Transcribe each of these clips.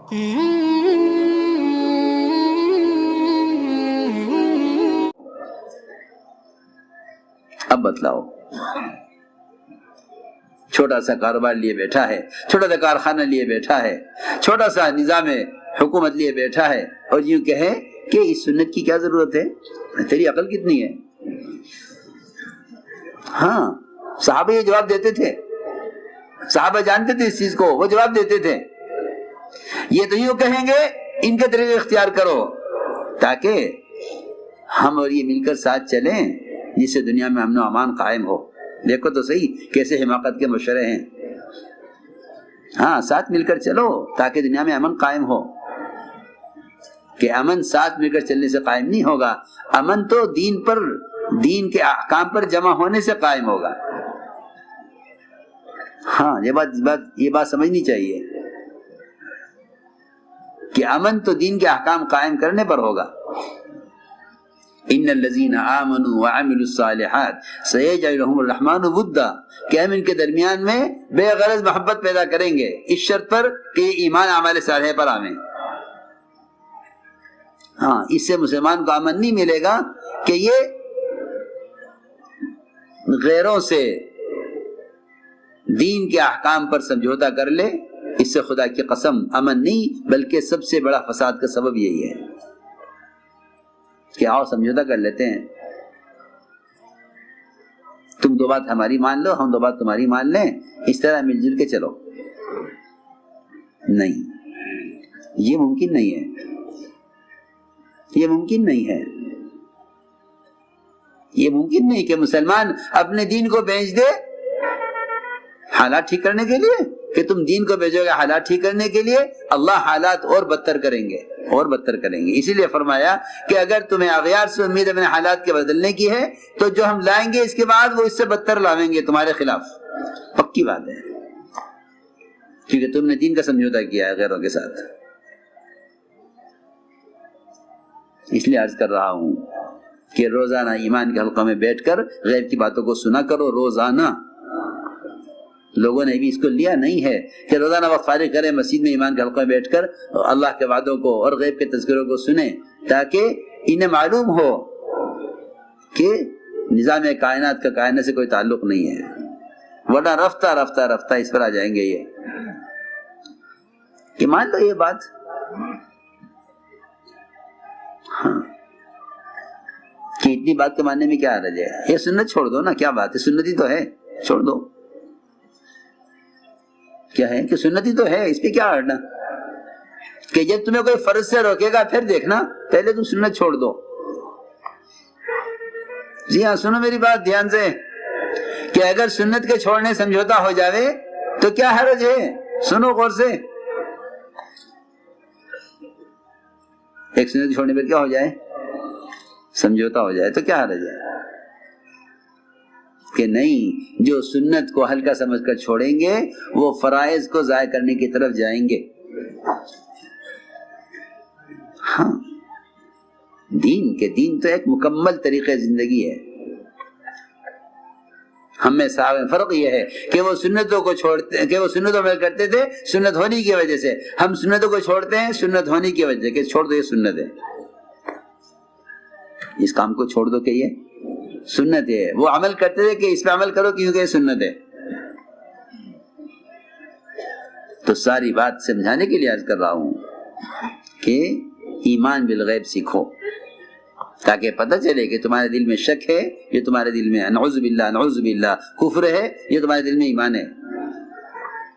اب بتلاؤ، چھوٹا سا کاروبار لیے بیٹھا ہے، چھوٹا سا کارخانہ لیے بیٹھا ہے، چھوٹا سا نظام حکومت لیے بیٹھا ہے، اور یوں کہے کہ اس سنت کی کیا ضرورت ہے، تیری عقل کتنی ہے؟ ہاں، صحابہ یہ جواب دیتے تھے، صحابہ جانتے تھے اس چیز کو، وہ جواب دیتے تھے۔ یہ تو یوں کہیں گے ان کے طریقے اختیار کرو تاکہ ہم اور یہ مل کر ساتھ چلیں، جس سے دنیا میں امن و امان قائم ہو۔ دیکھو تو صحیح کیسے حماقت کے مشورے ہیں۔ ہاں، ساتھ مل کر چلو تاکہ دنیا میں امن قائم ہو، کہ امن ساتھ مل کر چلنے سے قائم نہیں ہوگا، امن تو دین پر، دین کے احکام پر جمع ہونے سے قائم ہوگا۔ ہاں، یہ بات سمجھنی چاہیے کہ امن تو دین کے احکام قائم کرنے پر ہوگا۔ ان الذين آمنوا وعملوا الصالحات سيجعل لهم الرحمن ودا، کہ ہم ان کے درمیان میں بے غرض محبت پیدا کریں گے، اس شرط پر کہ ایمان اعمال صالحہ پر آویں۔ ہاں، اس سے مسلمان کو امن نہیں ملے گا کہ یہ غیروں سے دین کے احکام پر سمجھوتا کر لے، اس سے خدا کی قسم امن نہیں بلکہ سب سے بڑا فساد کا سبب یہی ہے کہ آؤ سمجھوتا کر لیتے ہیں، تم دو بات ہماری مان لو، ہم دو بات تمہاری مان لیں، اس طرح مل جل کے چلو۔ نہیں، یہ ممکن نہیں ہے، یہ ممکن نہیں ہے، یہ ممکن نہیں کہ مسلمان اپنے دین کو بیچ دے حالات ٹھیک کرنے کے لیے، کہ تم دین کو بھیجو گے حالات ٹھیک کرنے کے لیے، اللہ حالات اور بدتر کریں گے، اور بدتر کریں گے۔ اسی لیے فرمایا کہ اگر تمہیں اغیار سے امید اپنے حالات کے بدلنے کی ہے تو جو ہم لائیں گے اس کے بعد وہ اس سے بدتر لاویں گے تمہارے خلاف، پکی بات ہے، کیونکہ تم نے دین کا سمجھوتا کیا ہے غیروں کے ساتھ۔ اس لیے عرض کر رہا ہوں کہ روزانہ ایمان کے حلقوں میں بیٹھ کر غیب کی باتوں کو سنا کرو روزانہ۔ لوگوں نے بھی اس کو لیا نہیں ہے کہ روزانہ وقت فارغ کریں، مسجد میں ایمان کے حلقوں میں بیٹھ کر اللہ کے وعدوں کو اور غیب کے تذکروں کو سنیں، تاکہ انہیں معلوم ہو کہ نظام کائنات کا کائنات سے کوئی تعلق نہیں ہے، ورنہ رفتہ رفتہ رفتہ اس پر آ جائیں گے یہ کہ مان لو یہ بات۔ ہاں، کہ اتنی بات کے ماننے میں کیا حرج ہے، یہ سنت چھوڑ دو نا، کیا بات ہے، سنتی تو ہے، چھوڑ دو، کیا ہے کہ سنتی تو ہے، اس پہ کیا اڑنا، کہ جب تمہیں کوئی فرض سے روکے گا پھر دیکھنا، پہلے تم سنت چھوڑ دو۔ جی ہاں، سنو میری بات دھیان سے، کہ اگر سنت کے چھوڑنے سمجھوتا ہو جاوے تو کیا حرج ہے، سنو غور سے، ایک سنت چھوڑنے پر کیا ہو جائے، سمجھوتا ہو جائے تو کیا حرج ہے، کہ نہیں، جو سنت کو ہلکا سمجھ کر چھوڑیں گے وہ فرائض کو ضائع کرنے کی طرف جائیں گے۔ ہاں، دین تو ایک مکمل طریقے زندگی ہے۔ ہم میں صاحب فرق یہ ہے کہ وہ سنتوں کو چھوڑتے، کہ وہ سنتوں میں کرتے تھے سنت ہونے کی وجہ سے، ہم سنتوں کو چھوڑتے ہیں سنت ہونے کی وجہ سے، کہ چھوڑ دو یہ سنت ہے، اس کام کو چھوڑ دو کہ یہ سنت ہے۔ وہ عمل کرتے تھے کہ اس پہ عمل کرو کیونکہ یہ سنت ہے۔ تو ساری بات سمجھانے کے لیے عرض کر رہا ہوں کہ ایمان بالغیب سیکھو، تاکہ پتہ چلے کہ تمہارے دل میں شک ہے، یہ تمہارے دل میں نعوذ باللہ کفر ہے، یہ تمہارے دل میں ایمان ہے۔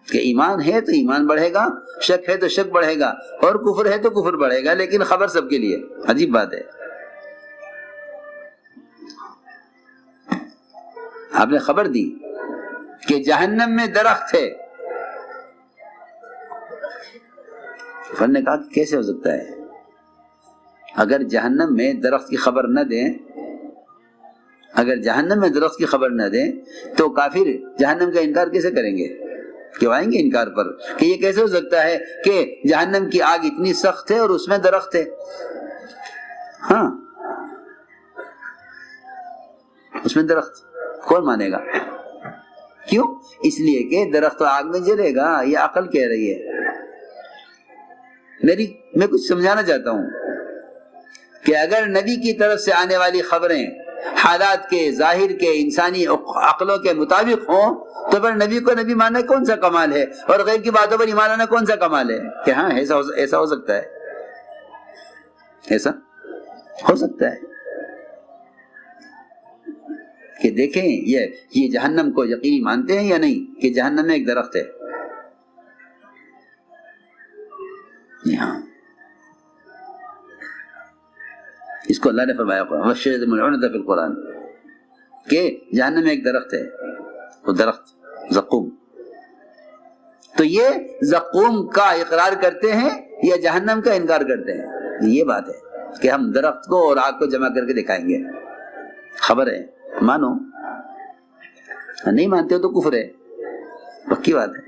کہ ایمان ہے تو ایمان بڑھے گا، شک ہے تو شک بڑھے گا، اور کفر ہے تو کفر بڑھے گا، لیکن خبر سب کے لیے۔ عجیب بات ہے، آپ نے خبر دی کہ جہنم میں درخت ہے، فن نے کہا کہ کیسے ہو سکتا ہے، اگر جہنم میں درخت کی خبر نہ دیں، اگر جہنم میں درخت کی خبر نہ دیں تو کافر جہنم کا انکار کیسے کریں گے، کیوں آئیں گے انکار پر، کہ یہ کیسے ہو سکتا ہے کہ جہنم کی آگ اتنی سخت ہے اور اس میں درخت ہے۔ ہاں، اس میں درخت کون مانے گا، کیوں؟ اس لیے کہ درخت آگ میں جلے گا، یہ عقل کہہ رہی ہے۔ میں کچھ سمجھانا چاہتا ہوں کہ اگر نبی کی طرف سے آنے والی خبریں حالات کے، ظاہر کے، انسانی عقلوں کے مطابق ہوں تو پھر نبی کو نبی ماننا کون سا کمال ہے، اور غیب کی باتوں پر ایمان لانا کون سا کمال ہے کہ ہاں ایسا ہو سکتا ہے، ایسا ہو سکتا ہے کہ دیکھیں یہ جہنم کو یقینی مانتے ہیں یا نہیں کہ جہنم میں ایک درخت ہے؟ ہاں، اس کو اللہ نے فرمایا وَالشَّجَرَةِ الْمَلْعُونَةِ فِي الْقُرْآنِ کہ جہنم میں ایک درخت ہے، وہ درخت زقوم. تو یہ زقوم کا اقرار کرتے ہیں یا جہنم کا انکار کرتے ہیں؟ یہ بات ہے کہ ہم درخت کو اور آگ کو جمع کر کے دکھائیں گے. خبر ہے، مانو. نہیں مانتے ہو تو کفر ہے، پکی بات ہے.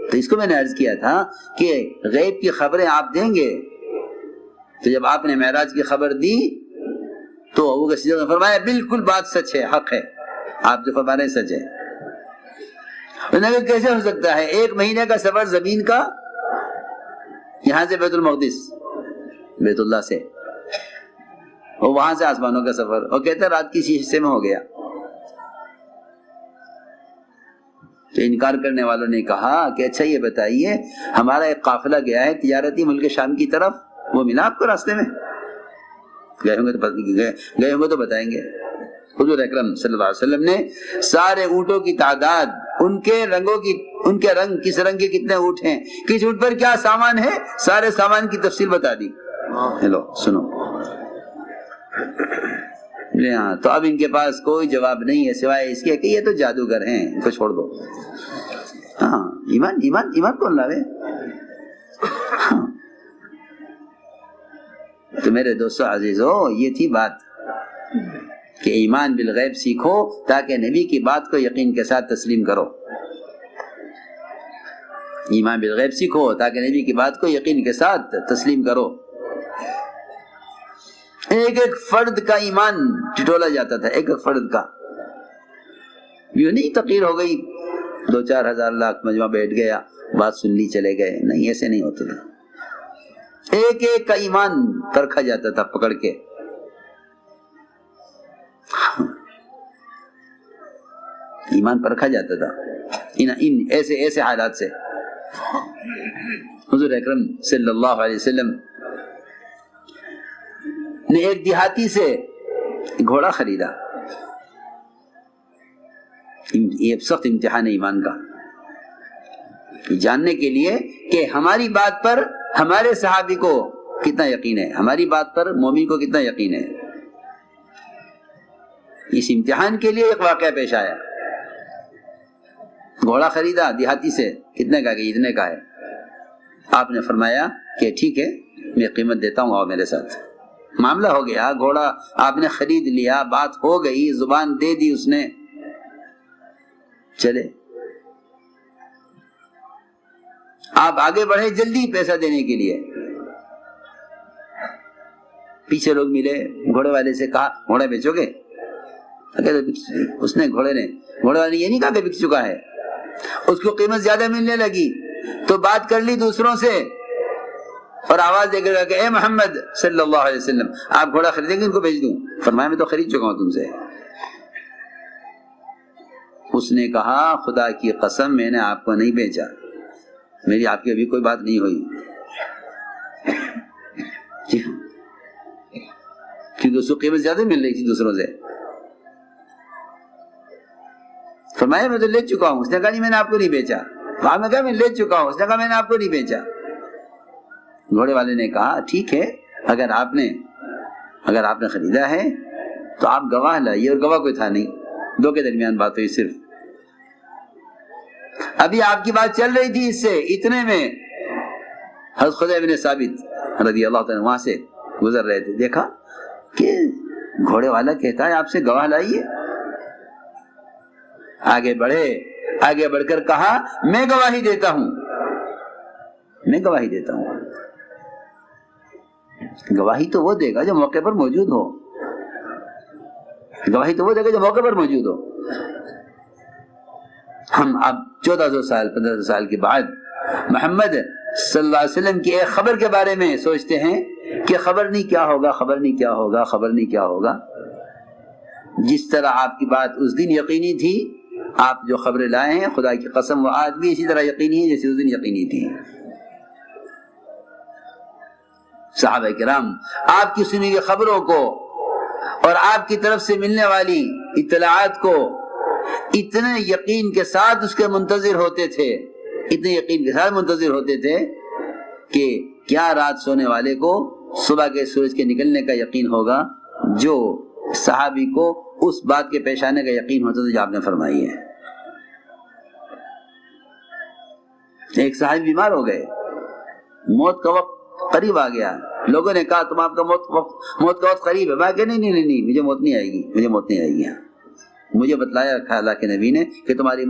تو اس کو میں نے عرض کیا تھا کہ غیب کی خبریں آپ دیں گے. تو جب آپ نے معراج کی خبر دی تو ابو بکر صدیق نے فرمایا بالکل بات سچ ہے، حق ہے، آپ جو فرما رہے ہیں سچ ہے. انہوں نے کہا کیسے ہو سکتا ہے؟ 1 مہینے کا سفر زمین کا، یہاں سے بیت المقدس، بیت اللہ سے، اور وہاں سے آسمانوں کا سفر، اور کہتا ہے رات کسی حصے میں ہو گیا. تو انکار کرنے والوں نے کہا کہ اچھا یہ بتائیے ہمارا ایک قافلہ گیا ہے تجارتی ملک شام کی طرف، وہ ملا آپ کو راستے میں؟ گئے ہوں گے تو بتائیں گے. حضور اکرم صلی اللہ علیہ وسلم نے سارے اونٹوں کی تعداد، ان کے رنگ، کس رنگ کے کتنے اونٹ ہیں، کس اونٹ پر کیا سامان ہے، سارے سامان کی تفصیل بتا دی. ہیلو سنو. ہاں، تو اب ان کے پاس کوئی جواب نہیں ہے سوائے اس کے کہ یہ تو جادوگر ہیں، ان کو چھوڑ دو. ہاں، ایمان کون لاوے؟ ہاں. تو میرے دوستو عزیزو، یہ تھی بات کہ ایمان بالغیب سیکھو تاکہ نبی کی بات کو یقین کے ساتھ تسلیم کرو. ایمان بالغیب سیکھو تاکہ نبی کی بات کو یقین کے ساتھ تسلیم کرو. ایک فرد کا ایمان ٹٹولا جاتا تھا، ایک فرد کا. یوں نہیں تقریر ہو گئی 2-4 ہزار لاکھ مجمع بیٹھ گیا، بات سن لی چلے گئے، نہیں، ایسے نہیں ہوتے تھے. ایک کا ایمان پرکھا جاتا تھا پکڑ کے. ایمان پرکھا جاتا تھا ان ایسے حالات سے. حضور اکرم صلی اللہ علیہ وسلم نے ایک دیہاتی سے گھوڑا خریدا. یہ سخت امتحان ہے ایمان کا، جاننے کے لیے کہ ہماری بات پر ہمارے صحابی کو کتنا یقین ہے، ہماری بات پر مومن کو کتنا یقین ہے. اس امتحان کے لیے ایک واقعہ پیش آیا. گھوڑا خریدا دیہاتی سے، کتنے کا کہ اتنے کا ہے. آپ نے فرمایا کہ ٹھیک ہے میں قیمت دیتا ہوں، آؤ میرے ساتھ. معاملہ ہو گیا، گھوڑا آپ نے خرید لیا، بات ہو گئی، زبان دے دی اس نے، چلے. آپ آگے بڑھے جلدی پیسہ دینے کے لیے. پیچھے لوگ ملے، گھوڑے والے سے کہا گھوڑا بیچو گے؟ اس نے گھوڑے والے نے یہ نہیں کہا کہ بک چکا ہے، اس کو قیمت زیادہ ملنے لگی تو بات کر لی دوسروں سے اور آواز دے کر کہ اے محمد صلی اللہ علیہ وسلم، آپ گھوڑا خریدیں گے ان کو بیچ دوں؟ فرمایا میں تو خرید چکا ہوں تم سے. اس نے کہا خدا کی قسم میں نے آپ کو نہیں بیچا، میری آپ کی ابھی کوئی بات نہیں ہوئی. کیونکہ اس کو قیمت زیادہ مل رہی تھی دوسروں سے. فرمایا میں تو لے چکا ہوں. اس نے کہا نہیں میں نے آپ کو نہیں بیچا. وہاں میں کہا میں لے چکا ہوں. اس نے کہا میں نے آپ کو نہیں بیچا. گھوڑے والے نے کہا ٹھیک ہے، اگر آپ نے خریدا ہے تو آپ گواہ لائیے، اور گواہ کوئی تھا نہیں، دو کے درمیان بات ہوئی صرف. ابھی آپ کی بات چل رہی تھی اس سے، اتنے میں حضرت خدیجہ بن ثابت رضی اللہ تعالیٰ وہاں سے گزر رہے تھے. دیکھا کہ گھوڑے والا کہتا ہے آپ سے گواہ لائیے. آگے بڑھ کر کہا میں گواہی دیتا ہوں. گواہی تو وہ دے گا جو موقع پر موجود ہو. ہم اب 1400 سال 1500 سال کے بعد محمد صلی اللہ علیہ وسلم کی ایک خبر کے بارے میں سوچتے ہیں کہ خبر نہیں کیا ہوگا، خبر نہیں کیا ہوگا، خبر نہیں کیا ہوگا۔ جس طرح آپ کی بات اس دن یقینی تھی، آپ جو خبریں لائے ہیں خدا کی قسم وہ آج بھی اسی طرح یقینی ہے جیسے اس دن یقینی تھی۔ صحابہ کرام آپ کی سنی ہوئی خبروں کو اور آپ کی طرف سے ملنے والی اطلاعات کو اتنے یقین کے ساتھ اس کے منتظر ہوتے تھے، اتنے یقین کے ساتھ منتظر ہوتے تھے کہ کیا رات سونے والے کو صبح کے سورج کے نکلنے کا یقین ہوگا جو صحابی کو اس بات کے پیش آنے کا یقین ہوتا تھا جو آپ نے فرمائی ہے۔ ایک صحابی بیمار ہو گئے، موت کا وقت قریب آ گیا، لوگوں نے کہا تم آپ کا موت کا وقت قریب ہے، میں کہ نہیں مجھے موت نہیں آئے گی، مجھے موت نہیں آئے گی۔ مجھے بتلایا رکھا اللہ کے نبی نے کہ تمہاری